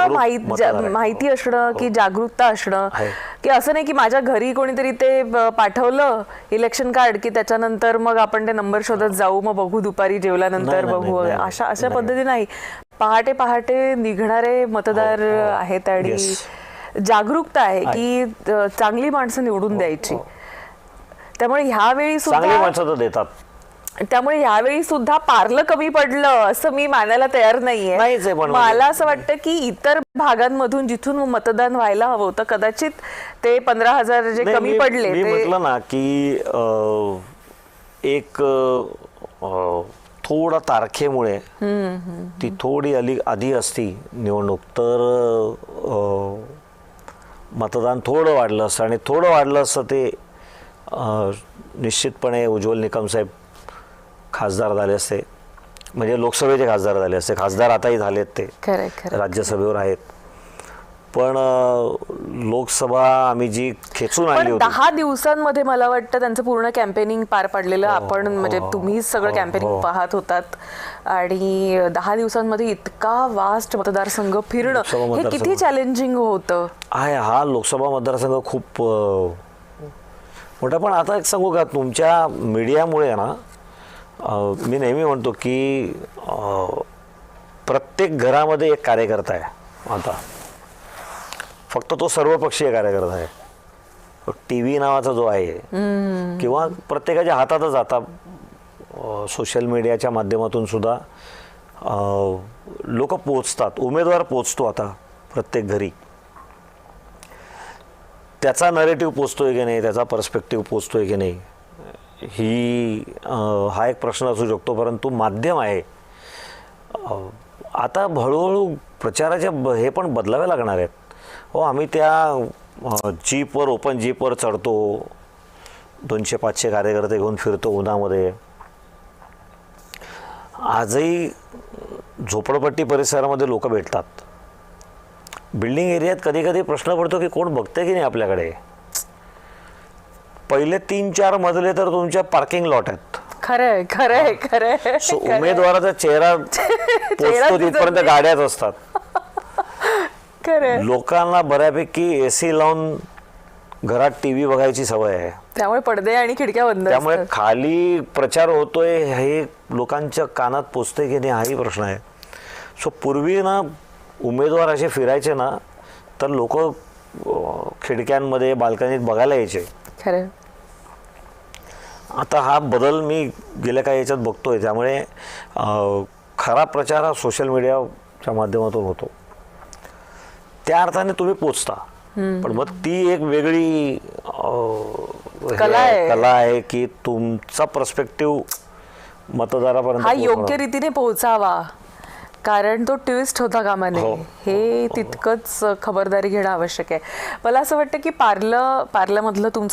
माहिती असणं की जागरूकता असणं, की असं नाही की माझ्या घरी कोणीतरी ते पाठवलं इलेक्शन कार्ड की त्याच्यानंतर मग आपण ते नंबर शोधत जाऊ, मग बघू दुपारी जेवल्यानंतर बघू, अशा पद्धती नाही. पहाटे पहाटे निघणारे मतदार आहेत आणि जागरूकता आहे की चांगली माणसं निवडून द्यायची. त्यामुळे ह्यावेळी देतात. त्यामुळे यावेळी सुद्धा पारलं कमी पडलं असं मी मानायला तयार नाहीये. मला असं वाटतं की इतर भागांमधून जिथून मतदान व्हायला हवं होतं कदाचित ते 15,000 जे कमी पडले. मी म्हटलं ना की एक थोडा तारखेमुळे ती थोडी आधी असती निवडणूक तर मतदान थोडं वाढलं असतं, आणि थोडं वाढलं असतं ते निश्चितपणे उज्ज्वल निकम साहेब खासदार झाले असते, म्हणजे लोकसभेचे खासदार झाले असते. खासदार आताही झालेत, ते राज्यसभेवर आहेत. पण लोकसभा आम्ही जी खेचून आणली होती 10 दिवसांमध्ये मला वाटतं त्यांचं पूर्ण कॅम्पेनिंग पार पाडलेलं आपण, म्हणजे तुम्हीच सगळं कॅम्पेनिंग पाहत होतात, आणि 10 दिवसांमध्ये इतका वास्ट मतदारसंघ फिरणं हे किती चॅलेंजिंग होतं. हा लोकसभा मतदारसंघ खूप मोठा. पण आता एक सांगू का, तुमच्या मीडियामुळे ना मी नेहमी म्हणतो की प्रत्येक घरामध्ये एक कार्यकर्ता आहे आता, फक्त तो सर्वपक्षीय कार्यकर्ता आहे. TV नावाचा जो आहे किंवा प्रत्येकाच्या हातातच आता सोशल मीडियाच्या माध्यमातून सुद्धा लोक पोचतात, उमेदवार पोचतो आता प्रत्येक घरी. त्याचा नरेटिव्ह पोचतोय की नाही, त्याचा पर्स्पेक्टिव्ह पोचतोय की नाही, हा एक प्रश्न असू शकतो. परंतु माध्यम आहे. आता हळूहळू प्रचाराचे हे पण बदलावे लागणार आहेत. आम्ही त्या जीपवर, ओपन जीपवर चढतो, 200-500 कार्यकर्ते घेऊन फिरतो उन्हामध्ये. आजही झोपडपट्टी परिसरामध्ये लोक भेटतात. बिल्डिंग एरियात कधी कधी प्रश्न पडतो की कोण बघते की नाही आपल्याकडे. पहिले 3-4 मजले तर तुमच्या पार्किंग लॉट आहेत. खरंय खरंय खरंय. उमेदवाराचा चेहरा पोचतो तिथपर्यंत गाड्याच असतात. लोकांना बऱ्यापैकी AC लावून घरात TV बघायची सवय आहे, त्यामुळे पडदे आणि खिडक्या बंद. त्यामुळे खाली प्रचार होतोय हे लोकांच्या कानात पोचते की नाही हाही प्रश्न आहे. सो पूर्वी ना उमेदवार असे फिरायचे ना तर लोक खिडक्यांमध्ये, बाल्कनीत बघायला यायचे. खरं. आता हा बदल मी गेल्या काही याच्यात बघतोय. त्यामुळे खरा प्रचार हा सोशल मीडियाच्या माध्यमातून होतो. त्या अर्थाने तुम्ही पोचता, पण मग ती एक वेगळी कला आहे की तुमचा पर्स्पेक्टिव्ह मतदारापर्यंत हा योग्य रीतीने पोहोचावा, कारण तो ट्विस्ट होता कामा नये. हे तितकंच खबरदारी घेणं आवश्यक आहे. मला असं वाटतं की पार्लमधलं तुमचं